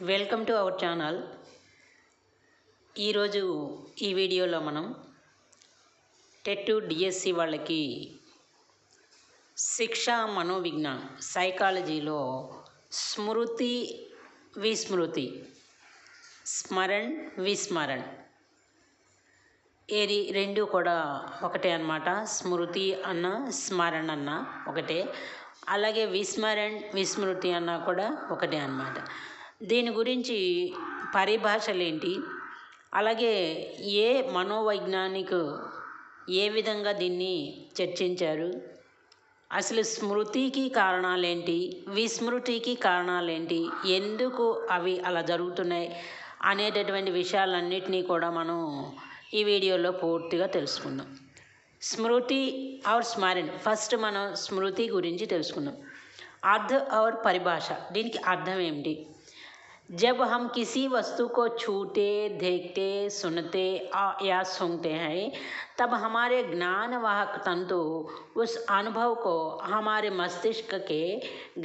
Welcome to our channel. ఈరోజు ఈ వీడియోలో మనం టెట్ డిఎస్సి వాళ్ళకి శిక్షా మనోవిజ్ఞాన్ సైకాలజీలో స్మృతి విస్మృతి, స్మరణ్ విస్మరణ్ ఏది రెండు కూడా ఒకటే అన్నమాట. స్మృతి అన్న స్మరణ్ అన్న ఒకటే, అలాగే విస్మరణ్ విస్మృతి అన్న కూడా ఒకటే అన్నమాట. దీని గురించి పరిభాషలు ఏంటి, అలాగే ఏ మనోవైజ్ఞానికు ఏ విధంగా దీన్ని చర్చించారు, అసలు స్మృతికి కారణాలేంటి, విస్మృతికి కారణాలేంటి, ఎందుకు అవి అలా జరుగుతున్నాయి అనేటటువంటి విషయాలన్నిటినీ కూడా మనం ఈ వీడియోలో పూర్తిగా తెలుసుకుందాం. స్మృతి और స్మరణ్. ఫస్ట్ మనం స్మృతి గురించి తెలుసుకుందాం. అర్థ और పరిభాష, దీనికి అర్థం ఏమిటి? जब हम किसी वस्तु को छूते, देखते, सुनते या सूंघते हैं, तब हमारे ज्ञानवाहक तंतु उस अनुभव को हमारे मस्तिष्क के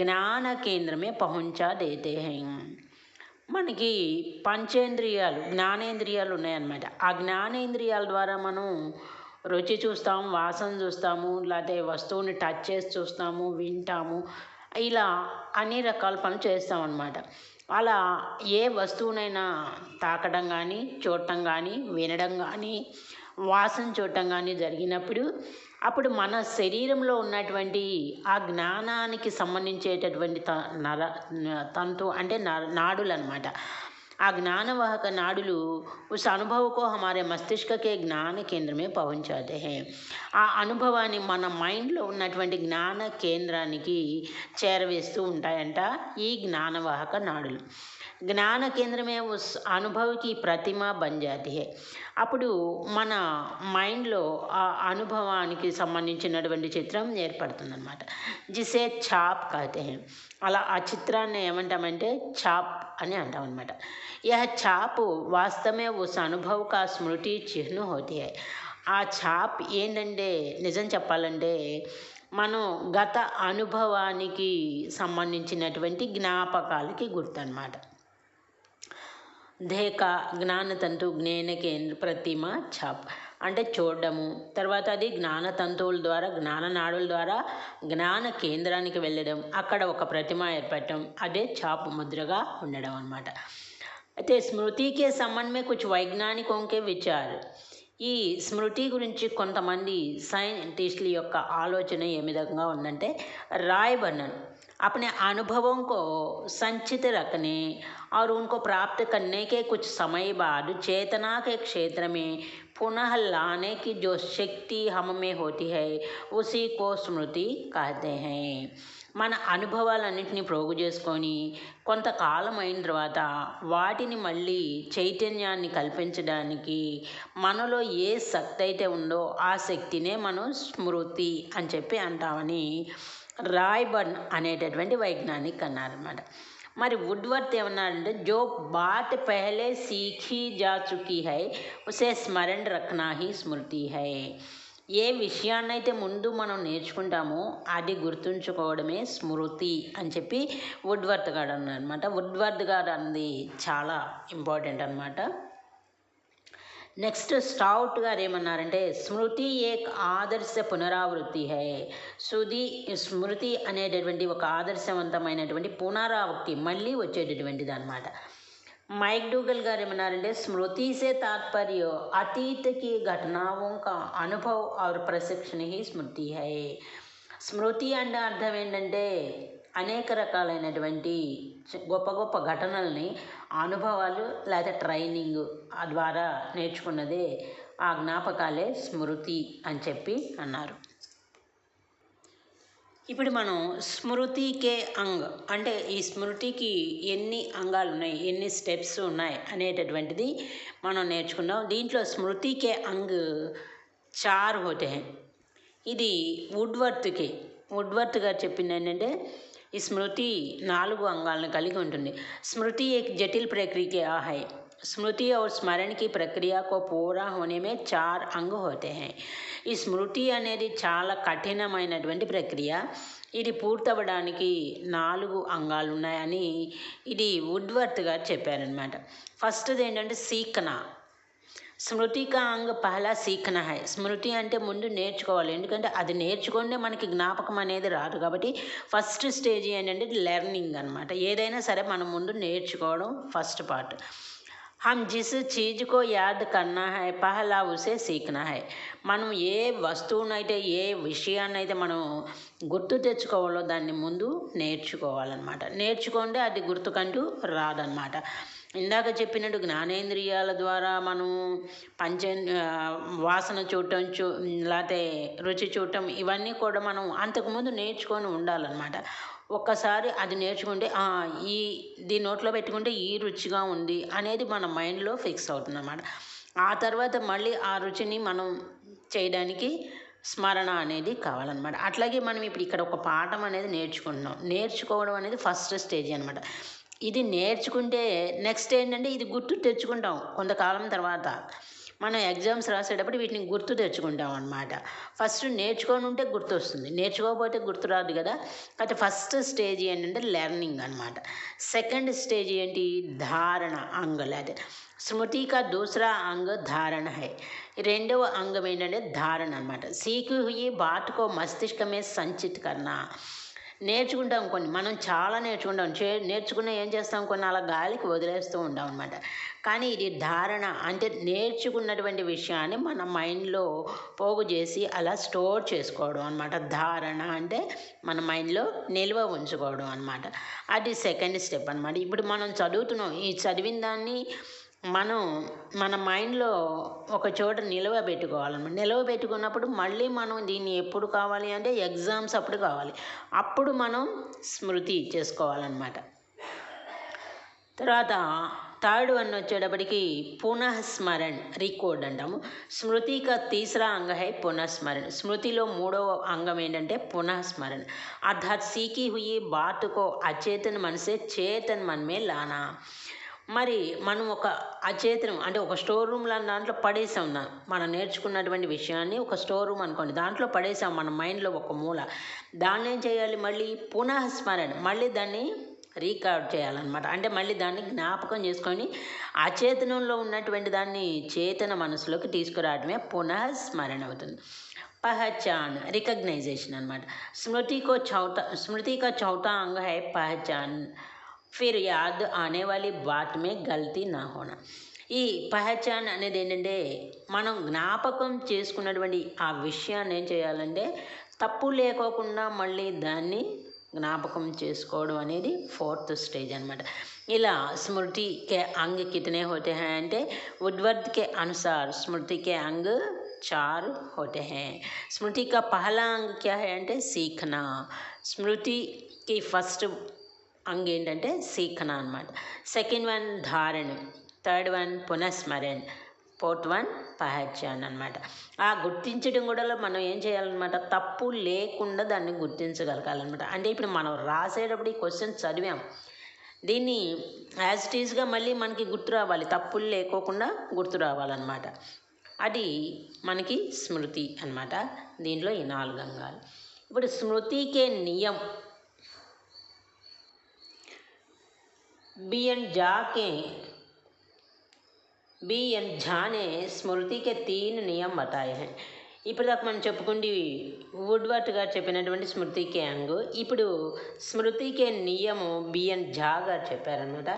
ज्ञान केंद्र में पहुंचा देते हैं. మనకి పంచేంద్రియాలు, జ్ఞానేంద్రియాలు ఉన్నాయన్నమాట. ఆ జ్ఞానేంద్రియాల ద్వారా మనం రుచి చూస్తాము, వాసన చూస్తాము, లేకపోతే వస్తువుని టచ్ చేసి చూస్తాము, వింటాము, ఇలా అన్ని రకాల పనులు చేస్తామన్నమాట. అలా ఏ వస్తువునైనా తాకడం కానీ, చూడటం కానీ, వినడం కానీ, వాసన చూడటం కానీ జరిగినప్పుడు అప్పుడు మన శరీరంలో ఉన్నటువంటి ఆ జ్ఞానానికి సంబంధించేటటువంటి తంతు అంటే నాడులు అన్నమాట. ఆ జ్ఞానవాహక నాడులు ఉస్ అనుభవకో హమారే మస్తిష్కకే జ్ఞాన కేంద్రమే పहुंचाते हैं. ఆ అనుభవాన్ని మన మైండ్లో ఉన్నటువంటి జ్ఞాన కేంద్రానికి చేరవేస్తూ ఉంటాయంట ఈ జ్ఞానవాహక నాడులు. జ్ఞాన కేంద్రమే ఉస్ అనుభవకి ప్రతిమ బన్ జాతి హై. అప్పుడు మన మైండ్లో ఆ అనుభవానికి సంబంధించినటువంటి చిత్రం ఏర్పడుతుందన్నమాట. జిసే ఛాప్ కహతే హై. అలా ఆ చిత్రాన్ని ఏమంటామంటే ఛాప్ అని అంటామన్నమాట. यह छाप वास्तव में उस अनुभव का स्मृति चिह्न होती है. ఆ ఛాప్ ఏంటంటే, నిజం చెప్పాలంటే మనం గత అనుభవానికి సంబంధించినటువంటి జ్ఞాపకాలకి గుర్తు అన్నమాట. దేక జ్ఞానతంతు జ్ఞాన కేంద్ర ప్రతిమ ఛాప్ అంటే చూడడము, తర్వాత అది జ్ఞానతంతువుల ద్వారా, జ్ఞాననాడుల ద్వారా జ్ఞాన కేంద్రానికి వెళ్ళడం, అక్కడ ఒక ప్రతిమ ఏర్పడటం, అదే ఛాప్ ముద్రగా ఉండడం అన్నమాట. అయితే స్మృతికే సంబంధ మే కుछ వైజ్ఞానికోं के विचार. ఈ స్మృతి గురించి కొంతమంది సైంటిస్టుల యొక్క ఆలోచన ఏ విధంగా ఉందంటే, राय बर्नन अपने अनुभवों को संचित रखने और उनको प्राप्त करने के कुछ समय बाद चेतना के क्षेत्र में पुनः लाने की जो शक्ति हम में होती है उसी को स्मृति कहते हैं. మన అనుభవాలన్నింటినీ ప్రోగు చేసుకొని కొంతకాలం అయిన తర్వాత వాటిని మళ్ళీ చైతన్యాన్ని కల్పించడానికి మనలో ఏ శక్తి అయితే ఉందో ఆ శక్తినే మనం స్మృతి అని చెప్పి అంటామని రాయ్బర్న్ అనేటటువంటి వైజ్ఞానిక్ అన్నారన్నమాట. మరి వుడ్వర్త్ ఏమన్నారంటే, జో బాత్ పహలే సీఖీ జా చుకీ హై ఉసే స్మరణ రఖనా హీ స్మృతి హై. ఏ విషయాన్నైతే ముందు మనం నేర్చుకుంటామో అది గుర్తుంచుకోవడమే స్మృతి అని చెప్పి వుడ్వర్త్ గారు అన్నారన్నమాట. వుడ్వర్త్ గారు అన్నది చాలా ఇంపార్టెంట్ అన్నమాట. నెక్స్ట్ స్టౌట్ గారు ఏమన్నారంటే, స్మృతి ఏక్ ఆదర్శ పునరావృత్తి హై. స్మృతి అనేటటువంటి ఒక ఆదర్శవంతమైనటువంటి పునరావృత్తి, మళ్ళీ వచ్చేటటువంటిది అన్నమాట. మైక్ डूगल గారు ఏమన్నారంటే, స్మృతి से तात्पर्य अतीत की घटनाओं का अनुभव और प्रशिक्षण ही स्मृति है. స్మృతి అంటే అర్థం ఏంటంటే, అనేక రకాలైనటువంటి గొప్ప గొప్ప ఘటనల్ని, అనుభవాలు లేదా ట్రైనింగ్ ద్వారా నేర్చుకున్నదే ఆ జ్ఞాపకాలే స్మృతి అని చెప్పి అన్నారు. ఇప్పుడు మనం స్మృతికే అంగ్ అంటే ఈ స్మృతికి ఎన్ని అంగాలు ఉన్నాయి, ఎన్ని స్టెప్స్ ఉన్నాయి అనేటటువంటిది మనం నేర్చుకున్నాం. దీంట్లో స్మృతికే అంగ్ 4 హోతే హై. ఇది వుడ్వర్త్ గారు చెప్పింది ఏంటంటే, ఈ స్మృతి 4 అంగాలను కలిగి ఉంటుంది. స్మృతి ఏక్ జటిల్ ప్రక్రియ హై. स्मृति और स्मरण की प्रक्रिया को पूरा होने में 4 अंग होते हैं. ఈ స్మృతి అనేది చాలా కఠినమైనటువంటి ప్రక్రియ. ఇది పూర్తవ్వడానికి 4 అంగాలు ఉన్నాయని ఇది వుడ్వర్త్ గారు చెప్పారనమాట. ఫస్ట్ది ఏంటంటే సీఖనా. స్మృతి కా అంగ్ పహలా సీఖనా హై. స్మృతి అంటే ముందు నేర్చుకోవాలి, ఎందుకంటే అది నేర్చుకుంటే మనకి జ్ఞాపకం అనేది రాదు. కాబట్టి ఫస్ట్ స్టేజ్ ఏంటంటే లెర్నింగ్ అనమాట. ఏదైనా సరే మనం ముందు నేర్చుకోవడం ఫస్ట్ పార్ట్. हम जिस चीज़ को याद करना है पहला उसे सीखना है. మనం ఏ వస్తువునైతే ఏ విషయాన్నైతే మనం గుర్తు తెచ్చుకోవాలో దాన్ని ముందు నేర్చుకోవాలన్నమాట. నేర్చుకుంటే అది గుర్తుకంటూ రాదన్నమాట. ఇందాక చెప్పినట్టు జ్ఞానేంద్రియాల ద్వారా మనం పంచ వాసన చూడటం లేకపోతే రుచి చూడటం ఇవన్నీ కూడా మనం అంతకుముందు నేర్చుకొని ఉండాలన్నమాట. ఒక్కసారి అది నేర్చుకుంటే దీని నోట్లో పెట్టుకుంటే ఈ రుచిగా ఉంది అనేది మన మైండ్లో ఫిక్స్ అవుతుందన్నమాట. ఆ తర్వాత మళ్ళీ ఆ రుచిని మనం చేయడానికి స్మరణ అనేది కావాలన్నమాట. అట్లాగే మనం ఇప్పుడు ఇక్కడ ఒక పాఠం అనేది నేర్చుకుంటున్నాం. నేర్చుకోవడం అనేది ఫస్ట్ స్టేజ్ అనమాట. ఇది నేర్చుకుంటే నెక్స్ట్ ఏంటంటే ఇది గుర్తు తెచ్చుకుంటాం కొంతకాలం తర్వాత. మనం ఎగ్జామ్స్ రాసేటప్పుడు వీటిని గుర్తు తెచ్చుకుంటాం అనమాట. ఫస్ట్ నేర్చుకొని ఉంటే గుర్తు వస్తుంది, నేర్చుకోకపోతే గుర్తు రాదు కదా. అయితే ఫస్ట్ స్టేజ్ ఏంటంటే లెర్నింగ్ అనమాట. సెకండ్ స్టేజ్ ఏంటి, ధారణ అంగల్. అదే స్మృతి కా దూసరా అంగ ధారణ హై. రెండవ అంగం ఏంటంటే ధారణ అనమాట. సీఖీ హుయి బాత్ కో మస్తిష్క మే సంచిత్ కర్నా. నేర్చుకుంటాం కొన్ని, మనం చాలా నేర్చుకుంటాం. నేర్చుకున్న ఏం చేస్తాం, కొన్ని అలా గాలికి వదిలేస్తూ ఉంటాం అనమాట. కానీ ఇది ధారణ అంటే నేర్చుకున్నటువంటి విషయాన్ని మన మైండ్లో పోగు చేసి అలా స్టోర్ చేసుకోవడం అనమాట. ధారణ అంటే మన మైండ్లో నిల్వ ఉంచుకోవడం అనమాట. అది సెకండ్ స్టెప్ అనమాట. ఇప్పుడు మనం చదువుతున్నాం, ఈ చదివిన దాన్ని మనం మన మైండ్లో ఒక చోట నిల్వ పెట్టుకోవాలన్నమాట. నిల్వ పెట్టుకున్నప్పుడు మళ్ళీ మనం దీన్ని ఎప్పుడు కావాలి అంటే ఎగ్జామ్స్ అప్పుడు కావాలి, అప్పుడు మనం స్మృతి చేసుకోవాలన్నమాట. తర్వాత థర్డ్ వన్ వచ్చేటప్పటికి పునఃస్మరణ్, రికార్డ్ అంటాము. స్మృతి కా తీసరా అంగ హై పునఃస్మరణ్. స్మృతిలో మూడవ అంగం ఏంటంటే పునఃస్మరణ్. అర్థాత్ సీఖీ హుయి బాత్ కో అచేతన్ మనసే చేతన్ మన్మే లానా. మరి మనం ఒక అచేతనం అంటే ఒక స్టోర్ రూమ్ లాంటి దాంట్లో పడేసాం. మనం నేర్చుకున్నటువంటి విషయాన్ని ఒక స్టోర్ రూమ్ అనుకోండి, దాంట్లో పడేసాం మన మైండ్లో ఒక మూల. దాన్ని ఏం చేయాలి, మళ్ళీ పునఃస్మరణ, మళ్ళీ దాన్ని రీకార్డ్ చేయాలన్నమాట. అంటే మళ్ళీ దాన్ని జ్ఞాపకం చేసుకొని అచేతనంలో ఉన్నటువంటి దాన్ని చేతన మనసులోకి తీసుకురావడమే పునఃస్మరణ అవుతుంది. పహచాన్, రికగ్నైజేషన్ అనమాట. స్మృతి కా చౌथा अंग है पहचान, फिर याद आने वाली बात में गलती ना होना. ఈ పహచాన్ అనేది ఏంటంటే మనం జ్ఞాపకం చేసుకున్నటువంటి ఆ విషయాన్ని ఏం చేయాలంటే తప్పు లేకోకుండా మళ్ళీ దాన్ని జ్ఞాపకం చేసుకోవడం అనేది ఫోర్త్ స్టేజ్ అనమాట. ఇలా స్మృతి కే అంగ్ కితనే హోతే హై అంటే వుడ్వర్త్ के अनुसार स्मृति के अंग 4 होते हैं. स्मृति का पहला अंग क्या है అంటే सीखना. స్మృతికి ఫస్ట్ అంగ్ ఏంటంటే సీఖన అనమాట. సెకండ్ వన్ ధారణ, థర్డ్ వన్ పునఃస్మరణ్, ఫోర్త్ వన్ పహచాన్ అనమాట. ఆ గుర్తించడం కూడా మనం ఏం చేయాలన్నమాట, తప్పు లేకుండా దాన్ని గుర్తించగలగాలన్నమాట. అంటే ఇప్పుడు మనం రాసేటప్పుడు ఈ క్వశ్చన్ చదివాం, దీన్ని యాజ్ ఇట్ ఈజ్గా మళ్ళీ మనకి గుర్తు రావాలి, తప్పులు లేకోకుండా గుర్తు రావాలన్నమాట. అది మనకి స్మృతి అనమాట. దీంట్లో ఈ 4 అంగాలు. ఇప్పుడు స్మృతికే నియం बी एन झा ने స్మృతి के 3 నియम बताए हैं. ఇప్పుడు దాకా మనం చెప్పుకుండి వుడ్వర్త్ గారు చెప్పినటువంటి స్మృతికే అంగు. ఇప్పుడు స్మృతికే నియము బిఎన్ ఝా గారు చెప్పారనమాట.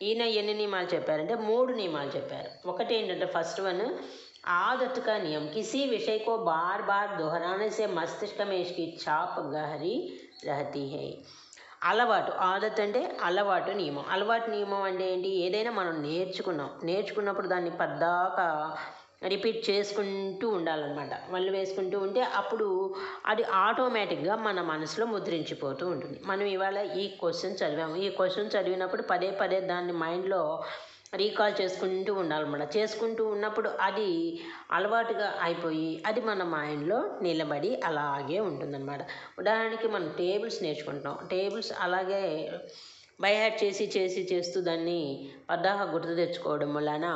ఈయన ఎన్ని నియమాలు చెప్పారంటే 3 నియమాలు చెప్పారు. ఒకటి ఏంటంటే ఫస్ట్ వన్ आदत का नियम, किसी विषय को बार बार दोहराने से मस्तिष्क में इसकी छाप गहरी रहती है. అలవాటు, ఆదత్ అంటే అలవాటు నియమం. అలవాటు నియమం అంటే ఏంటి, ఏదైనా మనం నేర్చుకున్నప్పుడు దాన్ని పద్దాకా రిపీట్ చేసుకుంటూ ఉండాలన్నమాట. మళ్ళీ వేసుకుంటూ ఉంటే అప్పుడు అది ఆటోమేటిక్గా మన మనసులో ముద్రించిపోతూ ఉంటుంది. మనం ఇవాళ ఈ క్వశ్చన్ చదివాము, ఈ క్వశ్చన్ చదివినప్పుడు పదే పదే దాన్ని మైండ్లో రీకాల్ చేసుకుంటూ ఉండాలన్నమాట. చేసుకుంటూ ఉన్నప్పుడు అది అలవాటుగా అయిపోయి అది మన మైండ్లో నిలబడి అలాగే ఉంటుందన్నమాట. ఉదాహరణకి మనం టేబుల్స్ నేర్చుకుంటున్నాం, టేబుల్స్ అలాగే బైహార్ట్ చేస్తూ దాన్ని పద్దాక గుర్తు తెచ్చుకోవడం వలన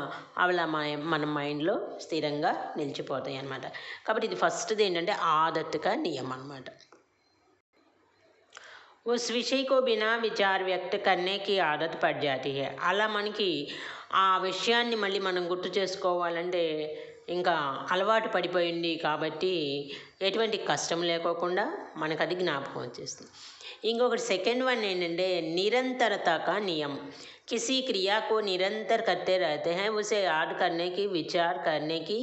అవి మన మైండ్లో స్థిరంగా నిలిచిపోతాయి అన్నమాట. కాబట్టి ఇది ఫస్ట్ది ఏంటంటే ఆదత్తుగా నియమం అన్నమాట. उस विषय को बिना विचार व्यक्त करने की आदत पड़ जाती है. అలా మనకి ఆ విషయాన్ని మళ్ళీ మనం గుర్తు చేసుకోవాలంటే ఇంకా అలవాటు పడిపోయింది కాబట్టి ఎటువంటి కష్టం లేకోకుండా మనకు అది జ్ఞాపకం వచ్చేస్తుంది. ఇంకొకటి సెకండ్ వన్ ఏంటంటే నిరంతరత కా నియम. किसी क्रिया को निरंतर करते रहते हैं उसे याद करने की विचार करने की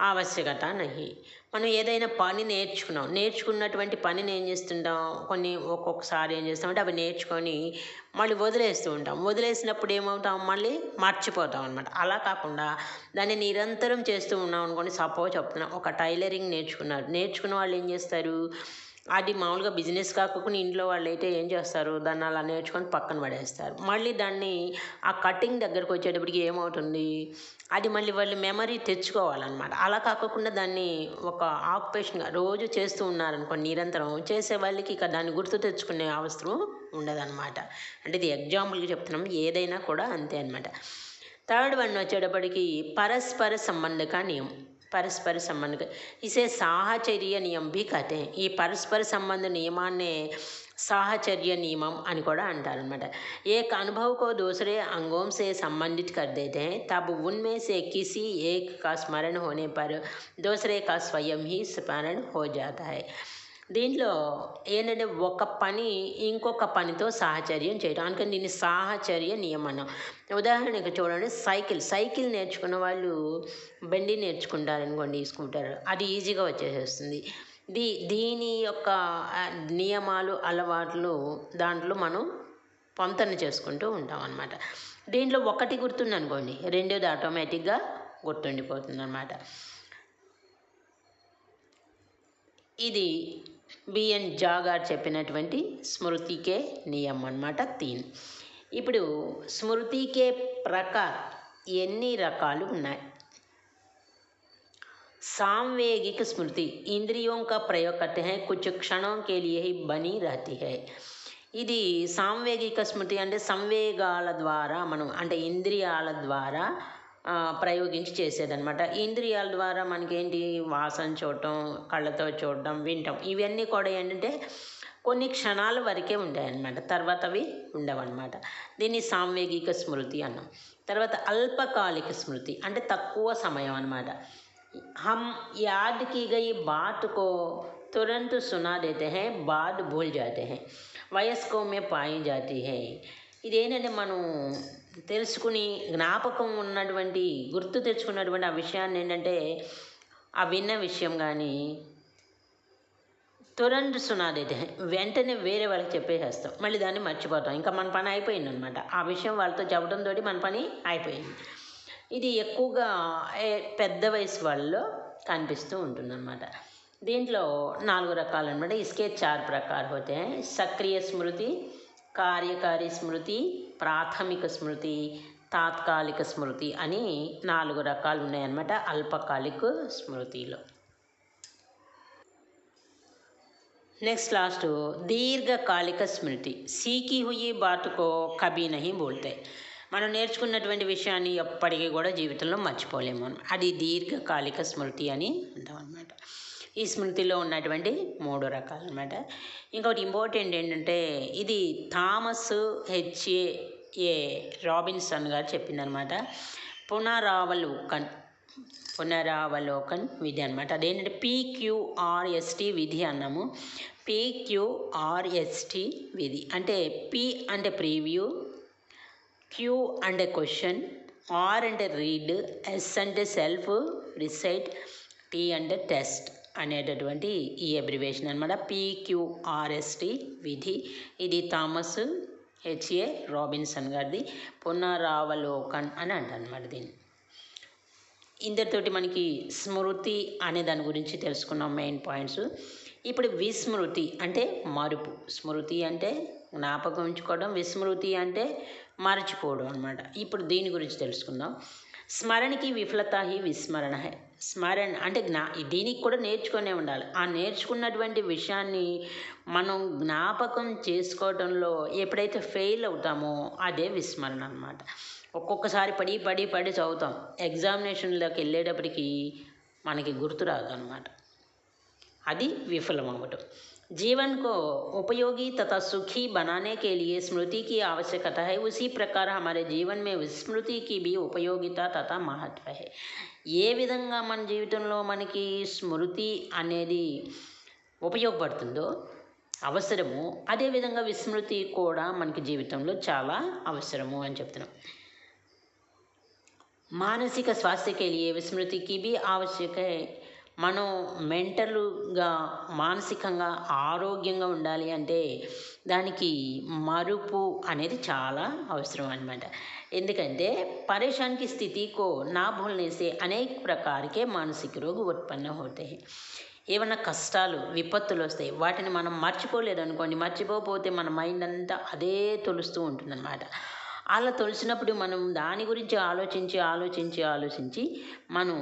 ఆవశ్యకత నహి. మనం ఏదైనా పని నేర్చుకున్నటువంటి పనిని ఏం చేస్తుంటాం, ఒక్కొక్కసారి ఏం చేస్తామంటే అవి నేర్చుకొని మళ్ళీ వదిలేస్తూ ఉంటాం. వదిలేసినప్పుడు ఏమవుతాం, మళ్ళీ మర్చిపోతాం అనమాట. అలా కాకుండా దాన్ని నిరంతరం చేస్తూ ఉన్నాం అనుకోండి. సపోజ్ చెప్తున్నాం, ఒక టైలరింగ్ నేర్చుకున్న వాళ్ళు ఏం చేస్తారు, అది మామూలుగా బిజినెస్ కాకుండా ఇంట్లో వాళ్ళు అయితే ఏం చేస్తారు, దాన్ని అలా నేర్చుకొని పక్కన పడేస్తారు. మళ్ళీ దాన్ని ఆ కటింగ్ దగ్గరకు వచ్చేటప్పటికి ఏమవుతుంది, అది మళ్ళీ వాళ్ళు మెమరీ తెచ్చుకోవాలన్నమాట. అలా కాకుండా దాన్ని ఒక ఆక్యుపేషన్గా రోజు చేస్తూ ఉన్నారనుకోండి, నిరంతరం చేసే వాళ్ళకి ఇక దాన్ని గుర్తు తెచ్చుకునే అవసరం ఉండదన్నమాట. అంటే ఇది ఎగ్జాంపుల్కి చెప్తున్నాం, ఏదైనా కూడా అంతే అనమాట. థర్డ్ వన్ వచ్చేటప్పటికి పరస్పర సంబంధక నియమం. परस्पर संबंध इसे साहचर्य नियम भी कहते हैं. ఈ పరస్పర సంబంధ నియమాన్నే साहचर्य नियमम అని కూడా అంటారనమాట. एक अनुभव को दूसरे अंगों से संबंधित कर देते हैं तब उनमें से किसी एक का स्मरण होने पर दूसरे का स्वयं ही स्मरण हो जाता है. దీంట్లో ఏంటంటే ఒక పని ఇంకొక పనితో సాహచర్యం చేయడం, అందుకని దీన్ని సాహచర్య నియమనం. ఉదాహరణకు చూడండి, సైకిల్ నేర్చుకున్న వాళ్ళు బండి నేర్చుకుంటారనుకోండి, స్కూటర్, అది ఈజీగా వచ్చేసేస్తుంది. దీని యొక్క నియమాలు అలవాట్లు దాంట్లో మనం పొంతన చేసుకుంటూ ఉంటాం అన్నమాట. దీంట్లో ఒకటి గుర్తుంది అనుకోండి, రెండోది ఆటోమేటిక్గా గుర్తుండిపోతుంది అన్నమాట. ఇది బిఎన్ జా గారు చెప్పినటువంటి స్మృతికే నియమం అన్నమాట. 3. ఇప్పుడు స్మృతికే ప్రకార్ ఎన్ని రకాలు ఉన్నాయి. सांवेगिक स्मृति इंद्रियों का प्रयोग करते हैं कुछ क्षणों के लिए ही बनी रहती है. ఇది సాంవేగిక స్మృతి అంటే సంవేగాల ద్వారా మనం అంటే ఇంద్రియాల ద్వారా ప్రయోగించి చేసేదన్నమాట. ఇంద్రియాల ద్వారా మనకేంటి, వాసన చూడటం, కళ్ళతో చూడటం, వినటం, ఇవన్నీ కూడా ఏంటంటే కొన్ని క్షణాల వరకే ఉంటాయన్నమాట, తర్వాత అవి ఉండవన్నమాట. దీన్ని సాంవేగిక స్మృతి అన్నాం. తర్వాత అల్పకాలిక స్మృతి అంటే తక్కువ సమయం అన్నమాట. हम याद की गई बात को तुरंत सुना देते हैं, बाद भूल जाते हैं, वयस्कों में पाई जाती है. ఇదేంటంటే మనం తెలుసుకుని జ్ఞాపకం ఉన్నటువంటి గుర్తు తెచ్చుకున్నటువంటి ఆ విషయాన్ని ఏంటంటే ఆ విన్న విషయం కానీ తురంత్ సునాదైతే వెంటనే వేరే వాళ్ళకి చెప్పేసేస్తాం, మళ్ళీ దాన్ని మర్చిపోతాం, ఇంకా మన పని అయిపోయింది అనమాట. ఆ విషయం వాళ్ళతో చెప్పడంతో మన పని అయిపోయింది. ఇది ఎక్కువగా పెద్ద వయసు వాళ్ళలో కనిపిస్తూ ఉంటుందన్నమాట. దీంట్లో 4 రకాలు అనమాట. ఇస్కే 4 ప్రకార్ होते हैं. सक्रिय स्मृति, कार्यकारी స్మృతి, ప్రాథమిక స్మృతి, తాత్కాలిక స్మృతి అని 4 రకాలు ఉన్నాయన్నమాట అల్పకాలిక స్మృతిలో. नेक्स्ट लास्ट दीर्घकालिक स्मृति. सीखी हुई बात को कभी नहीं भूलते. మనం నేర్చుకున్నటువంటి విషయాన్ని ఎప్పటికీ కూడా జీవితంలో మర్చిపోలేము మనం. అది దీర్ఘకాలిక స్మృతి అని అంటాం అనమాట. ఈ స్మృతిలో ఉన్నటువంటి 3 రకాలు అనమాట. ఇంకొకటి ఇంపార్టెంట్ ఏంటంటే ఇది థామస్ హెచ్ఏ రాబిన్సన్ గారు చెప్పిందనమాట. పునరావలోకన్ విధి అనమాట. అదేంటంటే PQRST విధి అన్నాము. PQRST విధి అంటే P అంటే ప్రీవ్యూ, Q అంటే క్వశ్చన్, R అంటే రీడ్, S అంటే సెల్ఫ్ రిసైట్, T అంటే టెస్ట్ అనేటటువంటి ఈ అబ్రివేషన్ అనమాట. PQRST విధి. ఇది థామస్ హెచ్ఏ రాబిన్సన్ గారిది. పునరావలోకన్ అని అంటారనమాట దీన్ని. ఇందరితోటి మనకి స్మృతి అనే దాని గురించి తెలుసుకున్నాం, మెయిన్ పాయింట్స్. ఇప్పుడు విస్మృతి అంటే మరుపు. స్మృతి అంటే జ్ఞాపకం ఉంచుకోవడం, విస్మృతి అంటే మరచిపోవడం అనమాట. ఇప్పుడు దీని గురించి తెలుసుకుందాం. స్మరణకి విఫలత హి విస్మరణ హై. స్మరణ అంటే దీనికి కూడా నేర్చుకునే ఉండాలి. ఆ నేర్చుకున్నటువంటి విషయాన్ని మనం జ్ఞాపకం చేసుకోవడంలో ఎప్పుడైతే ఫెయిల్ అవుతామో అదే విస్మరణ అనమాట. ఒక్కొక్కసారి పడి చదువుతాం, ఎగ్జామినేషన్లోకి వెళ్ళేటప్పటికి మనకి గుర్తు రాదు అనమాట, అది విఫలం అవ్వటం. जीवन को उपयोगी तथा सुखी बनाने के लिए स्मृति की आवश्यकता है, उसी प्रकार हमारे जीवन में विस्मृति की भी ఉపయోగిత తథా మహత్వ है. ఏ విధంగా మన జీవితంలో మనకి స్మృతి అనేది ఉపయోగపడుతుందో అవసరము, అదేవిధంగా విస్మృతి కూడా మనకి జీవితంలో చాలా అవసరము అని చెప్తున్నాం. మానసిక स्वास्थ्य के लिए विस्मृति की भी आवश्यक है. మనం మెంటల్గా మానసికంగా ఆరోగ్యంగా ఉండాలి అంటే దానికి మరుపు అనేది చాలా అవసరం అన్నమాట. ఎందుకంటే परेशान की स्थिति को ना भूलने से अनेक प्रकार के मानसिक रोग उत्पन्न होते हैं. ఏమన్నా కష్టాలు విపత్తులు వస్తాయి, వాటిని మనం మర్చిపోలేదనుకోండి, మర్చిపోతే మన మైండ్ అంతా అదే తొలుస్తూ ఉంటుందన్నమాట. అలా తొలిసినప్పుడు మనం దాని గురించి ఆలోచించి మనం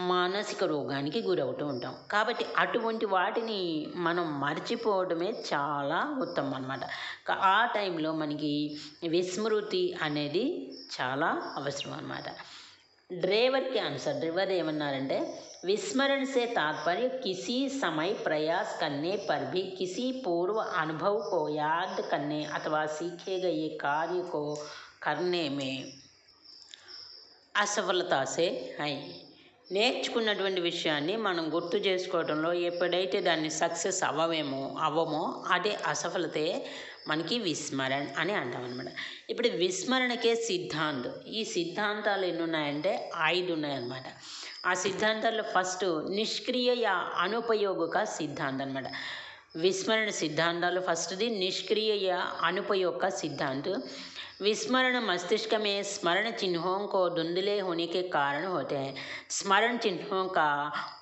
మానసిక రోగానికి గురవుతూ ఉంటాం. కాబట్టి అటువంటి వాటిని మనం మర్చిపోవడమే చాలా ఉత్తమం అన్నమాట. ఆ టైంలో మనకి విస్మృతి అనేది చాలా అవసరం అన్నమాట. ड्राइवर आंसर ड्राइवर ఏమన్నారంటే विस्मरण से तात्पर्य किसी समय प्रयास करने पर भी किसी पूर्व अनुभव को याद करने अथवा सीखे गए कार्य को करने में असफलता से है. నేర్చుకున్నటువంటి విషయాన్ని మనం గుర్తు చేసుకోవడంలో ఎప్పుడైతే దాన్ని సక్సెస్ అవ్వమో అదే అసఫలతే మనకి విస్మరణ అని అంటాం అనమాట. ఇప్పుడు విస్మరణకే సిద్ధాంత్, ఈ సిద్ధాంతాలు ఎన్ని ఉన్నాయంటే 5 ఉన్నాయన్నమాట. ఆ సిద్ధాంతాల్లో ఫస్ట్ నిష్క్రియ యా అనుపయోగక సిద్ధాంతం అనమాట. विस्मरण सिद्धांतालु फस्टदी निष्क्रिय या अनुपयोग का सिद्धांत. विस्मरण मस्तिष्क में स्मरण चिन्हों को धुंधले होने के कारण होते हैं. स्मरण चिन्हों का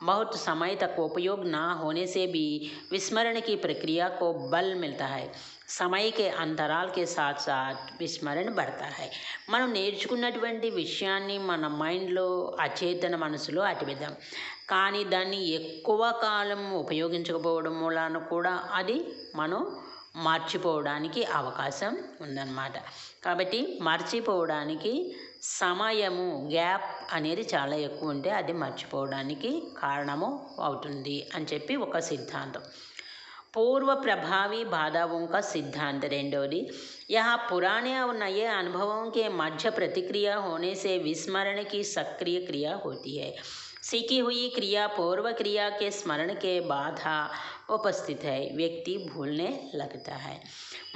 बहुत समय तक उपयोग ना होने से भी विस्मरण की प्रक्रिया को बल मिलता है. समय के अंतराल के साथ साथ विस्मरण बढ़ता है. మనం నేర్చుకున్నటువంటి విషయాన్ని మన మైండ్లో అచేతన మనసులో అట్టివేద్దాం, కానీ దాన్ని ఎక్కువ కాలం ఉపయోగించకపోవడం మూలాన కూడా అది మనం మర్చిపోవడానికి అవకాశం ఉందన్నమాట. కాబట్టి మర్చిపోవడానికి సమయము గ్యాప్ అనేది చాలా ఎక్కువ ఉంటే అది మర్చిపోవడానికి కారణము అవుతుంది అని చెప్పి ఒక సిద్ధాంతం. पूर्व प्रभावी बाधाओं का सिद्धांत रेंडोदी. यहाँ पुराने और नए अनुभवों के मध्य प्रतिक्रिया होने से विस्मरण की सक्रिय क्रिया होती है. सीखी हुई क्रिया पूर्व क्रिया के स्मरण के बाधा उपस्थित है, व्यक्ति भूलने लगता है.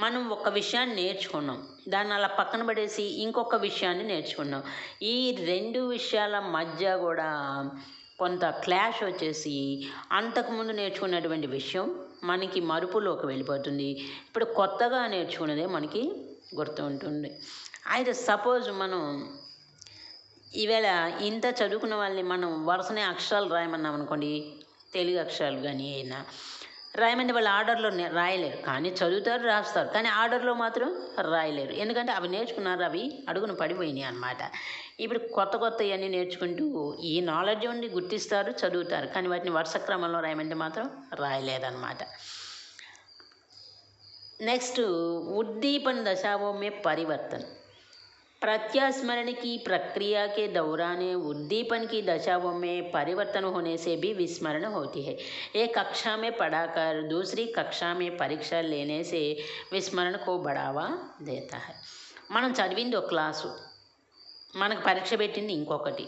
మనం ఒక విషయాన్ని నేర్చుకున్నాం, దాన్ని అలా పక్కన పడేసి ఇంకొక విషయాన్ని నేర్చుకున్నాం. ఈ రెండు విషయాల మధ్య కూడా కొంత క్లాష్ వచ్చేసి అంతకుముందు నేర్చుకున్నటువంటి విషయం మనకి మరుపులోకి వెళ్ళిపోతుంది. ఇప్పుడు కొత్తగా నేర్చుకున్నదే మనకి గుర్తు ఉంటుంది. అయితే సపోజ్ మనం ఈవేళ ఇంత చదువుకున్న వాళ్ళని మనం వరుసనే అక్షరాలు రాయమన్నాం అనుకోండి, తెలుగు అక్షరాలు కానీ అయినా రాయమంటే వాళ్ళు ఆర్డర్లో రాయలేరు, కానీ చదువుతారు రాస్తారు, కానీ ఆర్డర్లో మాత్రం రాయలేరు. ఎందుకంటే అవి నేర్చుకున్నారు, అవి అడుగున పడిపోయినాయి అన్నమాట. ఇప్పుడు కొత్త ఇవన్నీ నేర్చుకుంటూ ఈ నాలెడ్జ్ ఉండి గుర్తిస్తారు, చదువుతారు, కానీ వాటిని వరుస క్రమంలో రాయమంటే మాత్రం రాయలేదన్నమాట. నెక్స్ట్ उद्दीपन दशाओं में परिवर्तन. प्रत्यास्मरण की प्रक्रिया के दौरान उद्दीपन की दशाओं में परिवर्तन होने से भी विस्मरण होती है. एक कक्षा में पढ़ाकर दूसरी कक्षा में परीक्षा लेने से विस्मरण को बढ़ावा देता है. మనం చదివింది ఒక క్లాసు, మనకు పరీక్ష పెట్టింది ఇంకొకటి.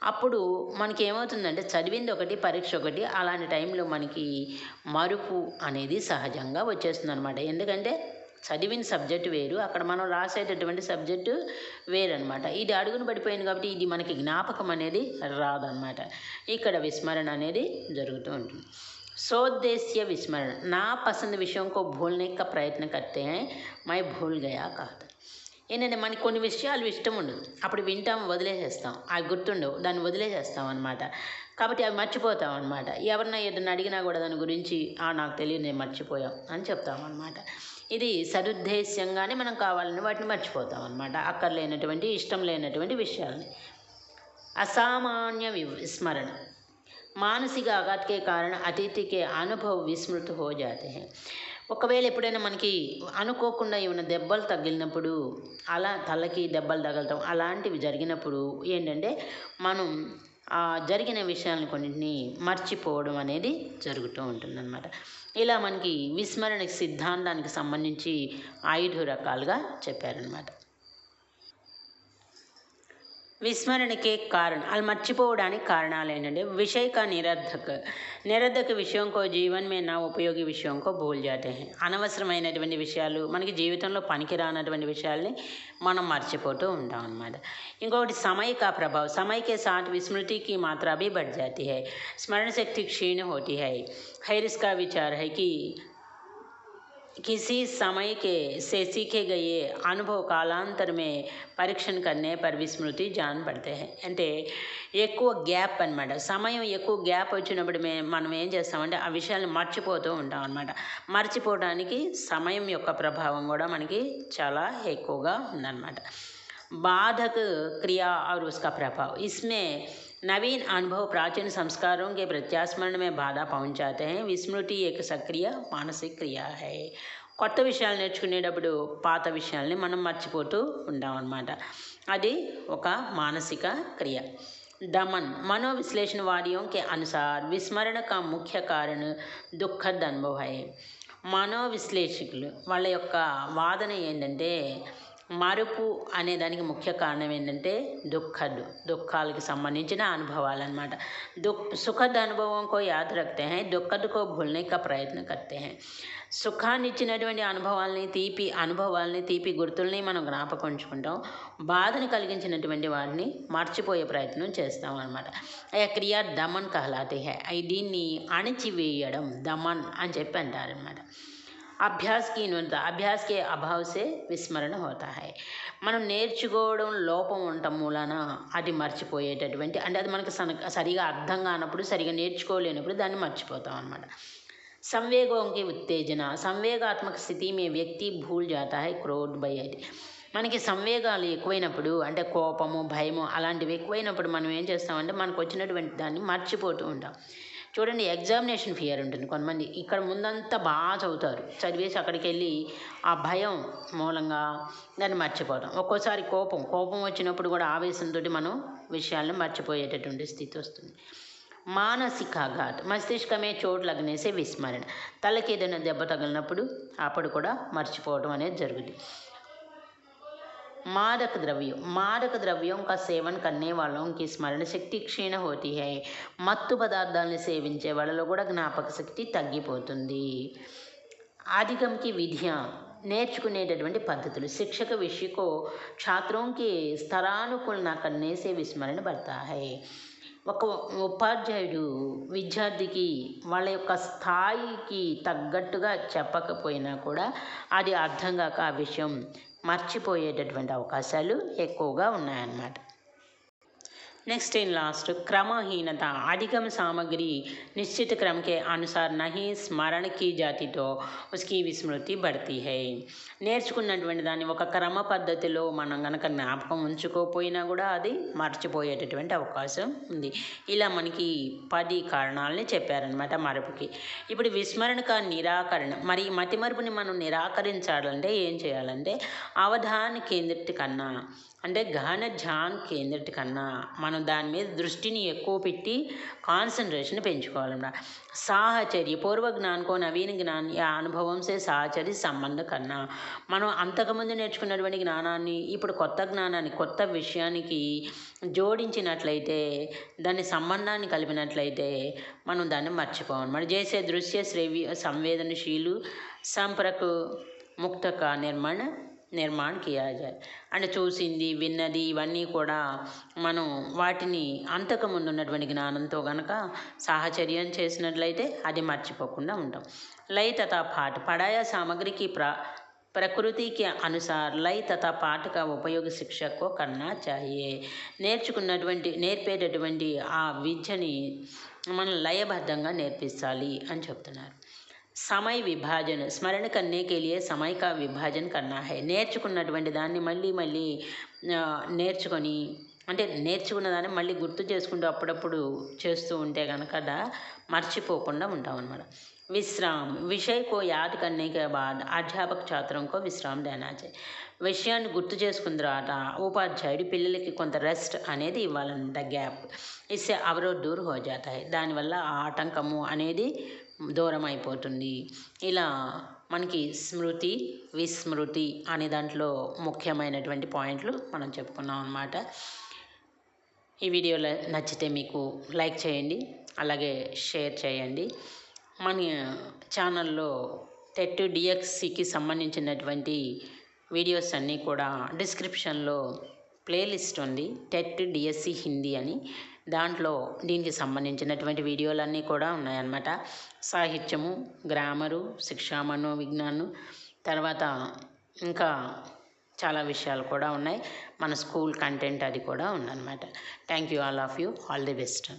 అప్పుడు మనకి ఏమవుతుందంటే చదివింది ఒకటి, పరీక్ష ఒకటి. అలాంటి టైంలో మనకి మరుపు అనేది సహజంగా వచ్చేస్తుంది అనమాట. ఎందుకంటే చదివిన సబ్జెక్టు వేరు, అక్కడ మనం రాసేటటువంటి సబ్జెక్టు వేరనమాట. ఇది అడుగును పడిపోయింది కాబట్టి ఇది మనకి జ్ఞాపకం అనేది రాదనమాట. ఇక్కడ విస్మరణ అనేది జరుగుతూ ఉంటుంది. स्वोद्देश्य विस्मरण. ना पसंद विषयों को भूलने का प्रयत्न करते हैं, मैं भूल गया कहता. ఏంటంటే మనకి కొన్ని విషయాలు ఇష్టం ఉండదు, అప్పుడు వింటాం, వదిలేసేస్తాం, అవి గుర్తుండవు, దాన్ని వదిలేసేస్తాం అనమాట. కాబట్టి అవి మర్చిపోతాం అనమాట. ఎవరన్నా ఏదన్నా అడిగినా కూడా దాని గురించి నాకు తెలియదు, నేను మర్చిపోయాం అని చెప్తాం అనమాట. ఇది సదుద్దేశ్యంగానే మనం కావాలని వాటిని మర్చిపోతాం అనమాట, అక్కర్లేనటువంటి ఇష్టం లేనటువంటి విషయాలని. అసామాన్య విస్మరణ. మానసిక ఆఘాత్ కే కారణ అతిథి కే అనుభవ్ విస్మృత హో జాతే హై. ఒకవేళ ఎప్పుడైనా మనకి అనుకోకుండా ఏమైనా దెబ్బలు తగిలినప్పుడు, అలా తలకి దెబ్బలు తగలటం అలాంటివి జరిగినప్పుడు ఏంటంటే మనం జరిగిన విషయాలను కొన్నింటిని మర్చిపోవడం అనేది జరుగుతూ ఉంటుందన్నమాట. ఇలా మనకి విస్మరణ సిద్ధాంతానికి సంబంధించి 5 రకాలుగా చెప్పారనమాట. విస్మరణకే కారణం అది మర్చిపోవడానికి కారణాలు ఏంటంటే विषय का నిరర్ధక విషయం కో జీవన్ మే నా ఉపయోగి విషయం కో భూల్ జాతే హై. అనవసరమైనటువంటి విషయాలు, మనకి జీవితంలో పనికిరానటువంటి విషయాల్ని మనం మర్చిపోతూ ఉంటాం అన్నమాట. ఇంకొకటి समय का प्रभाव, समय के साथ विस्मृति की मात्रा भी बढ़ जाती है, स्मरण शक्ति क्षीण होती है. हैरिस का विचार है कि किसी समय के से सीखे गए अनुभव कालांतर में పరీక్షణ करने पर విస్మృతి జాన్ పడితే అంటే ఎక్కువ గ్యాప్ అనమాట. సమయం ఎక్కువ గ్యాప్ వచ్చినప్పుడు మనం ఏం చేస్తామంటే ఆ విషయాన్ని మర్చిపోతూ ఉంటాం అనమాట. మర్చిపోవడానికి సమయం యొక్క ప్రభావం కూడా మనకి చాలా ఎక్కువగా ఉందన్నమాట. बाधक क्रिया और उसका प्रभाव, इसमें नवीन अनुभव प्राचीन संस्कारों के प्रत्यास्मरण में बाधा पहुंचाते हैं. विस्मृति एक सक्रिय मानसिक क्रिया है. కొత్త విషయాలు నేర్చుకునేటప్పుడు పాత విషయాల్ని మనం మర్చిపోతూ ఉంటాం అన్నమాట. అది ఒక మానసిక క్రియ. दमन, मनोविश्लेषणवादियों के अनुसार विस्मरण का मुख्य कारण दुखद अनुभव है. మనోవిశ్లేషకులు వాళ్ళ యొక్క వాదన ఏంటంటే మరుపు అనే దానికి ముఖ్య కారణం ఏంటంటే దుఃఖాలకు సంబంధించిన అనుభవాలు అనమాట. సుఖद अनुभवों को याद रखते हैं, दुखद को भूलने का प्रयत्न करते हैं. సుఖాన్ని ఇచ్చినటువంటి అనుభవాల్ని తీపి గుర్తుల్ని మనం జ్ఞాపకం ఉంచుకుంటాం, బాధను కలిగించినటువంటి వాటిని మర్చిపోయే ప్రయత్నం చేస్తాం అనమాట. ఆ క్రియ దమన్ కహలాతే హై. దీన్ని అణిచివేయడం దమన్ అని చెప్పి అంటారనమాట. అభ్యాస్ కే అభావ్ సే విస్మరణ హోతా హై. మనం నేర్చుకోవడం లోపం ఉండటం మూలాన అది మర్చిపోయేటటువంటి, అంటే అది మనకు సరిగా అర్థం కానప్పుడు, సరిగా నేర్చుకోలేనప్పుడు దాన్ని మర్చిపోతాం అనమాట. సంవేగం కి ఉత్తేజన, సంవేగాత్మక స్థితి మే వ్యక్తి భూల్ జాతా హై క్రోధ్ భయ. మనకి సంవేగాలు ఎక్కువైనప్పుడు, అంటే కోపము, భయము అలాంటివి ఎక్కువైనప్పుడు మనం ఏం చేస్తామంటే మనకు వచ్చినటువంటి దాన్ని మర్చిపోతూ ఉంటాం. చూడండి, ఎగ్జామినేషన్ ఫియర్ ఉంటుంది. కొంతమంది ఇక్కడ ముందంతా బాగా చదువుతారు, చదివేసి అక్కడికి వెళ్ళి ఆ భయం మూలంగా దాన్ని మర్చిపోతాం. ఒక్కోసారి కోపం వచ్చినప్పుడు కూడా ఆవేశంతో మనం విషయాలను మర్చిపోయేటటువంటి స్థితి వస్తుంది. మానసికాఘాత్, మస్తిష్కమే చోటు లగ్నేసే విస్మరణ, తలకి ఏదైనా దెబ్బ తగిలినప్పుడు అప్పుడు కూడా మర్చిపోవడం అనేది జరుగుతుంది. मादक द्रव्यों का सेवन करने वालों की स्मरण शक्ति क्षीण होती है. మత్తు పదార్థాలను సేవించే వాళ్ళలో కూడా జ్ఞాపక శక్తి తగ్గిపోతుంది. అధికంకి విద్య, నేర్చుకునేటటువంటి పద్ధతులు. శిక్షక విషయకో ఛాత్రోంకి స్తరానుకూల నా కన్నేసే విస్మరణ పడతా హై. ఒక ఉపాధ్యాయుడు విద్యార్థికి వాళ్ళ యొక్క స్థాయికి తగ్గట్టుగా చెప్పకపోయినా కూడా అది అర్థం కాక ఆ విషయం మర్చిపోయేటటువంటి అవకాశాలు ఎక్కువగా ఉన్నాయన్నమాట. नेक्स्ट इन लास्ट क्रमहीनता, अधिगम सामग्री निश्चित क्रम के अनुसार नहीं स्मरण की जाती तो उसकी विस्मृति बढ़ती है. నేర్చుకున్నటువంటి దాన్ని ఒక క్రమ పద్ధతిలో మనం కనుక జ్ఞాపకం ఉంచుకోపోయినా కూడా అది మర్చిపోయేటటువంటి అవకాశం ఉంది. ఇలా మనకి 10 కారణాలని చెప్పారనమాట మరపుకి. ఇప్పుడు విస్మరణక నిరాకరణ, మరి మతిమరుపుని మనం నిరాకరించాలంటే ఏం చేయాలంటే అవధాన కేంద్రిత కన్నా, అంటే గహన ధ్యాన్ కేంద్రిత కన్నా మనం దాని మీద దృష్టిని ఎక్కువ పెట్టి కాన్సన్ట్రేషన్ పెంచుకోవాలన్నమాట. సాహచర్య, పూర్వ జ్ఞాన్కో నవీన జ్ఞాన్ యా అనుభవం సే సాహచర్య సంబంధం కన్నా, మనం అంతకుముందు నేర్చుకున్నటువంటి జ్ఞానాన్ని ఇప్పుడు కొత్త జ్ఞానాన్ని, కొత్త విషయానికి జోడించినట్లయితే, దాని సంబంధాన్ని కలిపినట్లయితే మనం దాన్ని మర్చిపోవాలి. మరి చేసే దృశ్య శ్రవ్య సంవేదనశీలు సంపర్క ముక్తక నిర్మాణ్ కియా జాయ్. అంటే చూసింది, విన్నది ఇవన్నీ కూడా మనం వాటిని అంతకుముందు ఉన్నటువంటి జ్ఞానంతో కనుక సాహచర్యం చేసినట్లయితే అది మర్చిపోకుండా ఉంటాం. లయ తథా పాఠ, పడాయా సామగ్రికి ప్రకృతి के अनुसार लय तथा पाठ का उपयोग शिक्षक को करना चाहिए. నేర్పేటటువంటి ఆ విద్యని మనం లయబద్ధంగా నేర్పించాలి అని చెప్తున్నారు. సమయ విభాజన, స్మరణ करने के लिए समय का विभाजन करना है. నేర్చుకున్నటువంటి దాన్ని మళ్ళీ నేర్చుకొని, అంటే నేర్చుకున్న దాన్ని మళ్ళీ గుర్తు చేసుకుంటూ అప్పుడప్పుడు చేస్తూ ఉంటే కనుక మర్చిపోకుండా ఉంటాం అన్నమాట. विश्राम, विषय को याद करने के बाद అధ్యాపక छात्रों को విశ్రాम देना चाहिए. విషయాన్ని గుర్తు చేసుకున్న తర్వాత ఉపాధ్యాయుడు పిల్లలకి కొంత రెస్ట్ అనేది ఇవ్వాలన్నమాట, గ్యాప్. ఇస్తే అవరోధ దూరం హో జాతా హై, దానివల్ల ఆ ఆటంకము అనేది దూరం అయిపోతుంది. ఇలా మనకి స్మృతి విస్మృతి అనే దాంట్లో ముఖ్యమైనటువంటి పాయింట్లు మనం చెప్పుకున్నాం అన్నమాట. ఈ వీడియోలో నచ్చితే మీకు లైక్ చేయండి, అలాగే షేర్ చేయండి. మన ఛానల్లో టెట్ డిఎక్స్సికి సంబంధించినటువంటి వీడియోస్ అన్నీ కూడా డిస్క్రిప్షన్లో ప్లేలిస్ట్ ఉంది, టెట్ డిఎస్సి హిందీ అని. దాంట్లో దీనికి సంబంధించినటువంటి వీడియోలన్నీ కూడా ఉన్నాయన్నమాట. సాహిత్యము, గ్రామరు, శిక్షా మనోవిజ్ఞానం, తర్వాత ఇంకా చాలా విషయాలు కూడా ఉన్నాయి. మన స్కూల్ కంటెంట్ అది కూడా ఉందన్నమాట. Thank you all of you, all the best.